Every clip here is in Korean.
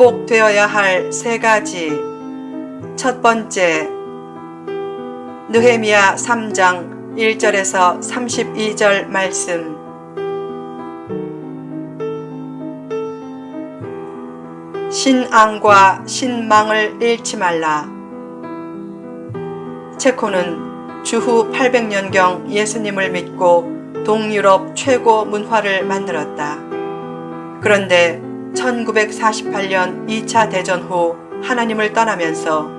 회복되어야 할 세 가지. 첫 번째, 느헤미야 3장 1절에서 32절 말씀. 신앙과 신망을 잃지 말라. 체코는 주후 800년경 예수님을 믿고 동유럽 최고 문화를 만들었다. 그런데 1948년 2차 대전 후 하나님을 떠나면서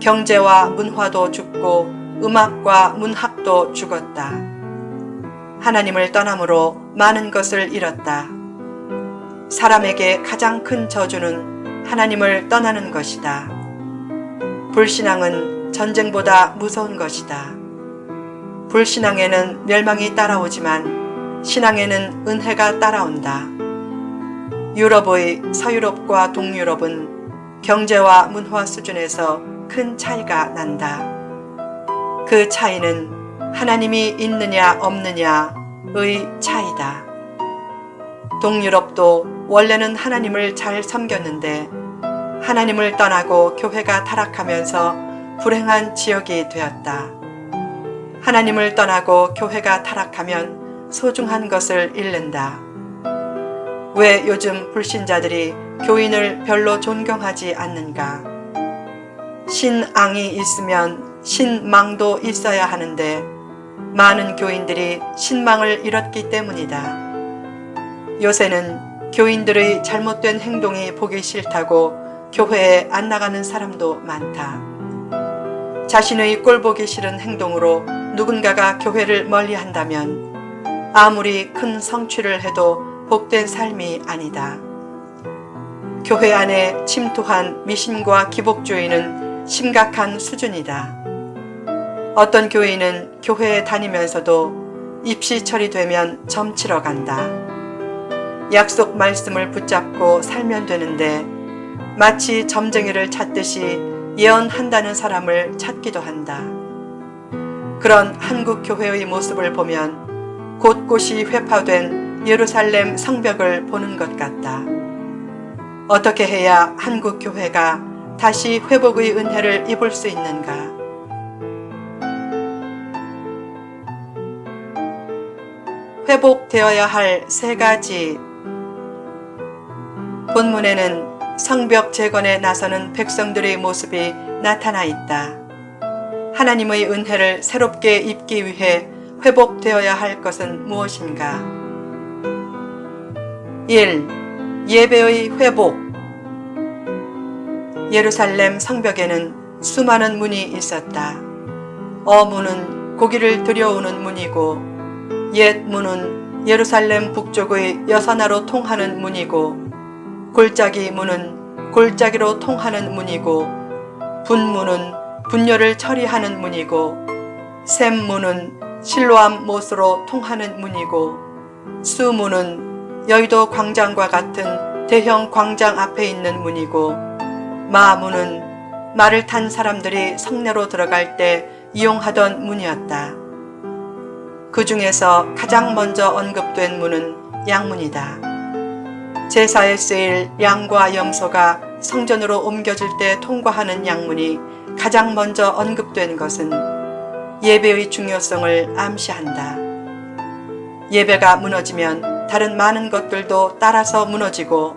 경제와 문화도 죽고 음악과 문학도 죽었다. 하나님을 떠남으로 많은 것을 잃었다. 사람에게 가장 큰 저주는 하나님을 떠나는 것이다. 불신앙은 전쟁보다 무서운 것이다. 불신앙에는 멸망이 따라오지만 신앙에는 은혜가 따라온다. 유럽의 서유럽과 동유럽은 경제와 문화 수준에서 큰 차이가 난다. 그 차이는 하나님이 있느냐 없느냐의 차이다. 동유럽도 원래는 하나님을 잘 섬겼는데 하나님을 떠나고 교회가 타락하면서 불행한 지역이 되었다. 하나님을 떠나고 교회가 타락하면 소중한 것을 잃는다. 왜 요즘 불신자들이 교인을 별로 존경하지 않는가? 신앙이 있으면 신망도 있어야 하는데 많은 교인들이 신망을 잃었기 때문이다. 요새는 교인들의 잘못된 행동이 보기 싫다고 교회에 안 나가는 사람도 많다. 자신의 꼴보기 싫은 행동으로 누군가가 교회를 멀리한다면 아무리 큰 성취를 해도 복된 삶이 아니다. 교회 안에 침투한 미신과 기복주의는 심각한 수준이다. 어떤 교인은 교회에 다니면서도 입시 처리되면 점치러 간다. 약속 말씀을 붙잡고 살면 되는데 마치 점쟁이를 찾듯이 예언한다는 사람을 찾기도 한다. 그런 한국 교회의 모습을 보면 곳곳이 회파된 예루살렘 성벽을 보는 것 같다. 어떻게 해야 한국 교회가 다시 회복의 은혜를 입을 수 있는가? 회복되어야 할 세 가지. 본문에는 성벽 재건에 나서는 백성들의 모습이 나타나 있다. 하나님의 은혜를 새롭게 입기 위해 회복되어야 할 것은 무엇인가? 1. 예배의 회복. 예루살렘 성벽에는 수많은 문이 있었다. 어문은 고기를 들여오는 문이고 옛 문은 예루살렘 북쪽의 여선하로 통하는 문이고 골짜기 문은 골짜기로 통하는 문이고 분문은 분녀를 처리하는 문이고 샘문은 실로암 못으로 통하는 문이고 수문은 여의도 광장과 같은 대형 광장 앞에 있는 문이고 마문은 말을 탄 사람들이 성내로 들어갈 때 이용하던 문이었다. 그 중에서 가장 먼저 언급된 문은 양문이다. 제사에 쓰일 양과 염소가 성전으로 옮겨질 때 통과하는 양문이 가장 먼저 언급된 것은 예배의 중요성을 암시한다. 예배가 무너지면 다른 많은 것들도 따라서 무너지고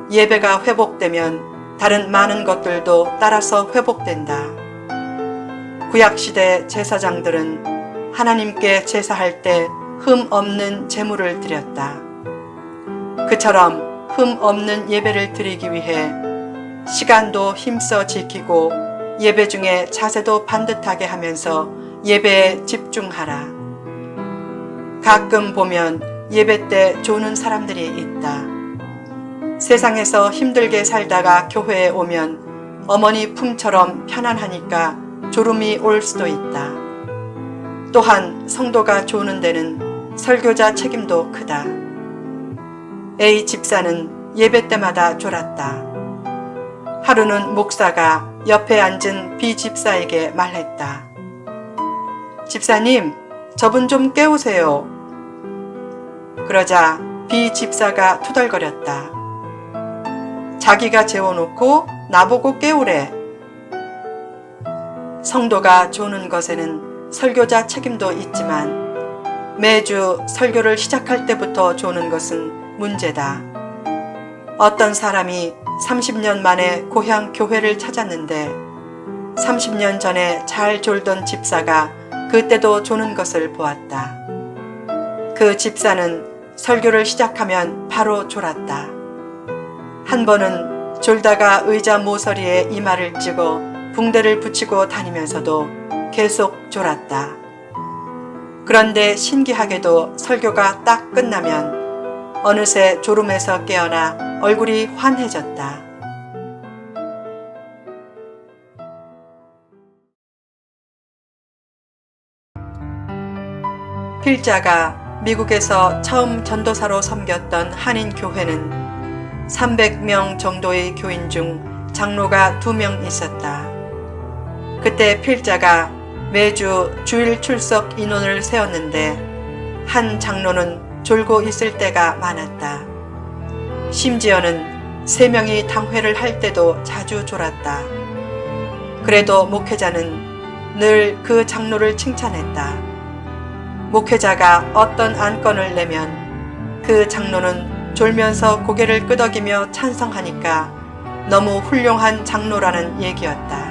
예배가 회복되면 다른 많은 것들도 따라서 회복된다. 구약시대 제사장들은 하나님께 제사할 때 흠 없는 제물을 드렸다. 그처럼 흠 없는 예배를 드리기 위해 시간도 힘써 지키고 예배 중에 자세도 반듯하게 하면서 예배에 집중하라. 가끔 보면 예배 때 조는 사람들이 있다. 세상에서 힘들게 살다가 교회에 오면 어머니 품처럼 편안하니까 졸음이 올 수도 있다. 또한 성도가 조는 데는 설교자 책임도 크다. A 집사는 예배 때마다 졸았다. 하루는 목사가 옆에 앉은 B 집사에게 말했다. 집사님, 저분 좀 깨우세요. 그러자 B 집사가 투덜거렸다. 자기가 재워놓고 나보고 깨우래. 성도가 조는 것에는 설교자 책임도 있지만 매주 설교를 시작할 때부터 조는 것은 문제다. 어떤 사람이 30년 만에 고향 교회를 찾았는데 30년 전에 잘 졸던 집사가 그때도 조는 것을 보았다. 그 집사는 설교를 시작하면 바로 졸았다. 한 번은 졸다가 의자 모서리에 이마를 찌고 붕대를 붙이고 다니면서도 계속 졸았다. 그런데 신기하게도 설교가 딱 끝나면 어느새 졸음에서 깨어나 얼굴이 환해졌다. 필자가 미국에서 처음 전도사로 섬겼던 한인 교회는 300명 정도의 교인 중 장로가 2명 있었다. 그때 필자가 매주 주일 출석 인원을 세웠는데 한 장로는 졸고 있을 때가 많았다. 심지어는 3명이 당회를 할 때도 자주 졸았다. 그래도 목회자는 늘 그 장로를 칭찬했다. 목회자가 어떤 안건을 내면 그 장로는 졸면서 고개를 끄덕이며 찬성하니까 너무 훌륭한 장로라는 얘기였다.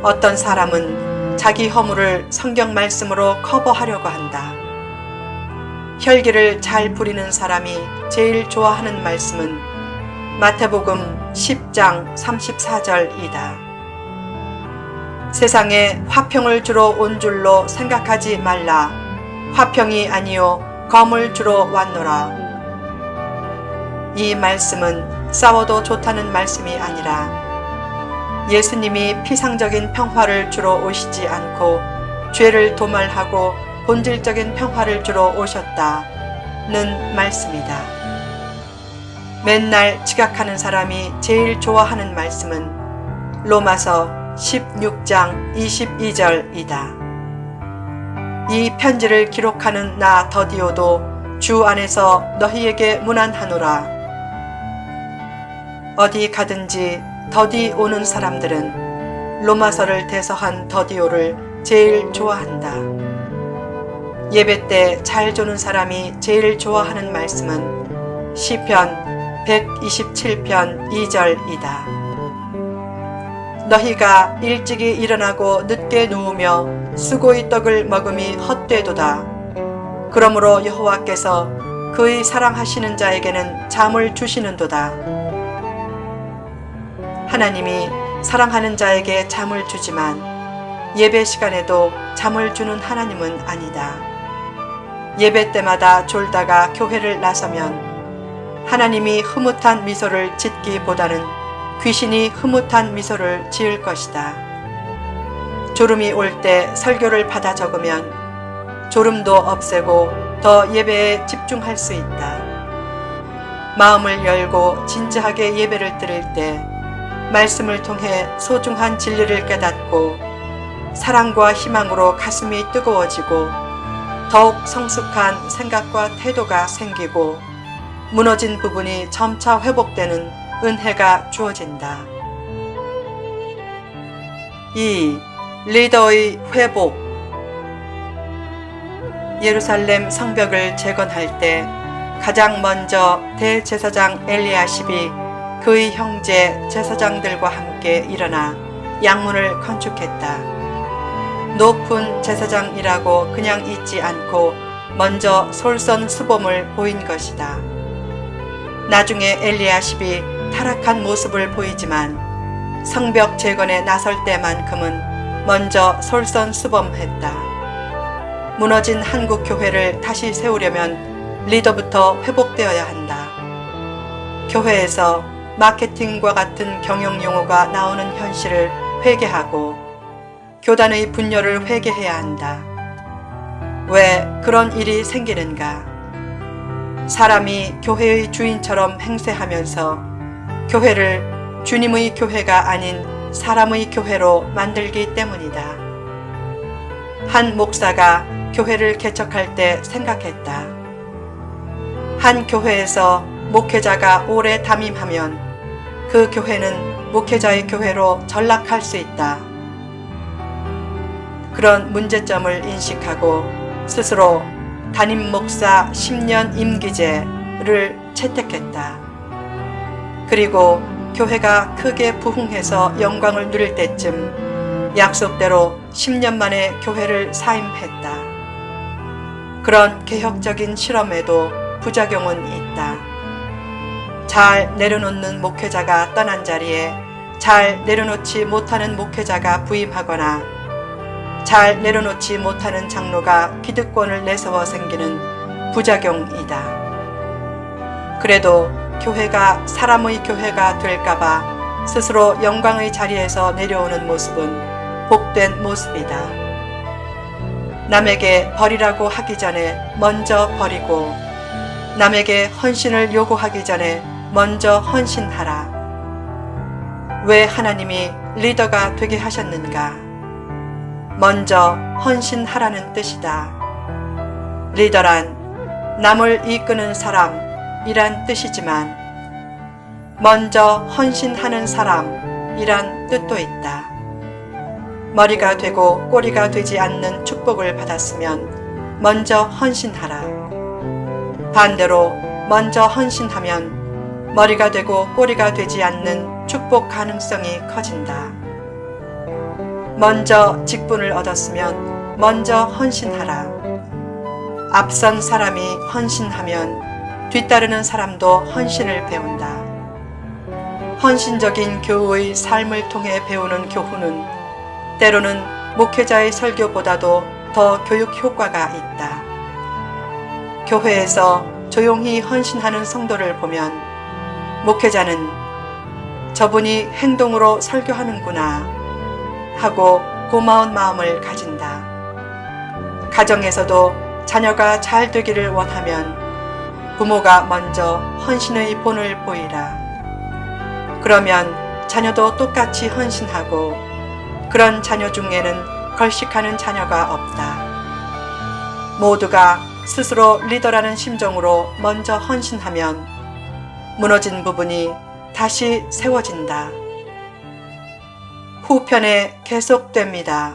어떤 사람은 자기 허물을 성경 말씀으로 커버하려고 한다. 혈기를 잘 부리는 사람이 제일 좋아하는 말씀은 마태복음 10장 34절이다. 세상에 화평을 주러 온 줄로 생각하지 말라. 화평이 아니요 검을 주러 왔노라. 이 말씀은 싸워도 좋다는 말씀이 아니라 예수님이 피상적인 평화를 주러 오시지 않고 죄를 도말하고 본질적인 평화를 주러 오셨다는 말씀이다. 맨날 지각하는 사람이 제일 좋아하는 말씀은 로마서 16장 22절이다. 이 편지를 기록하는 나 더디오도 주 안에서 너희에게 문안하노라. 어디 가든지 더디 오는 사람들은 로마서를 대서한 더디오를 제일 좋아한다. 예배 때 잘 조는 사람이 제일 좋아하는 말씀은 시편 127편 2절이다. 너희가 일찍이 일어나고 늦게 누우며 수고의 떡을 먹음이 헛되도다. 그러므로 여호와께서 그의 사랑하시는 자에게는 잠을 주시는도다. 하나님이 사랑하는 자에게 잠을 주지만 예배 시간에도 잠을 주는 하나님은 아니다. 예배 때마다 졸다가 교회를 나서면 하나님이 흐뭇한 미소를 짓기보다는 귀신이 흐뭇한 미소를 지을 것이다. 졸음이 올 때 설교를 받아 적으면 졸음도 없애고 더 예배에 집중할 수 있다. 마음을 열고 진지하게 예배를 드릴 때 말씀을 통해 소중한 진리를 깨닫고 사랑과 희망으로 가슴이 뜨거워지고 더욱 성숙한 생각과 태도가 생기고 무너진 부분이 점차 회복되는 은혜가 주어진다. 2. 리더의 회복. 예루살렘 성벽을 재건할 때 가장 먼저 대제사장 엘리야십이 그의 형제 제사장들과 함께 일어나 양문을 건축했다. 높은 제사장이라고 그냥 있지 않고 먼저 솔선수범을 보인 것이다. 나중에 엘리야십이 타락한 모습을 보이지만 성벽 재건에 나설 때만큼은 먼저 솔선수범했다. 무너진 한국 교회를 다시 세우려면 리더부터 회복되어야 한다. 교회에서 마케팅과 같은 경영 용어가 나오는 현실을 회개하고 교단의 분열을 회개해야 한다. 왜 그런 일이 생기는가? 사람이 교회의 주인처럼 행세하면서 교회를 주님의 교회가 아닌 사람의 교회로 만들기 때문이다. 한 목사가 교회를 개척할 때 생각했다. 한 교회에서 목회자가 오래 담임하면 그 교회는 목회자의 교회로 전락할 수 있다. 그런 문제점을 인식하고 스스로 담임 목사 10년 임기제를 채택했다. 그리고 교회가 크게 부흥해서 영광을 누릴 때쯤 약속대로 10년 만에 교회를 사임했다. 그런 개혁적인 실험에도 부작용은 있다. 잘 내려놓는 목회자가 떠난 자리에 잘 내려놓지 못하는 목회자가 부임하거나 잘 내려놓지 못하는 장로가 기득권을 내세워 생기는 부작용이다. 그래도 교회가 사람의 교회가 될까봐 스스로 영광의 자리에서 내려오는 모습은 복된 모습이다. 남에게 버리라고 하기 전에 먼저 버리고 남에게 헌신을 요구하기 전에 먼저 헌신하라. 왜 하나님이 리더가 되게 하셨는가? 먼저 헌신하라는 뜻이다. 리더란 남을 이끄는 사람이란 뜻이지만 먼저 헌신하는 사람이란 뜻도 있다. 머리가 되고 꼬리가 되지 않는 축복을 받았으면 먼저 헌신하라. 반대로 먼저 헌신하면 머리가 되고 꼬리가 되지 않는 축복 가능성이 커진다. 먼저 직분을 얻었으면 먼저 헌신하라. 앞선 사람이 헌신하면 뒤따르는 사람도 헌신을 배운다. 헌신적인 교우의 삶을 통해 배우는 교훈은 때로는 목회자의 설교보다도 더 교육 효과가 있다. 교회에서 조용히 헌신하는 성도를 보면 목회자는 저분이 행동으로 설교하는구나 하고 고마운 마음을 가진다. 가정에서도 자녀가 잘 되기를 원하면 부모가 먼저 헌신의 본을 보이라. 그러면 자녀도 똑같이 헌신하고 그런 자녀 중에는 걸식하는 자녀가 없다. 모두가 스스로 리더라는 심정으로 먼저 헌신하면 무너진 부분이 다시 세워진다. 후편에 계속됩니다.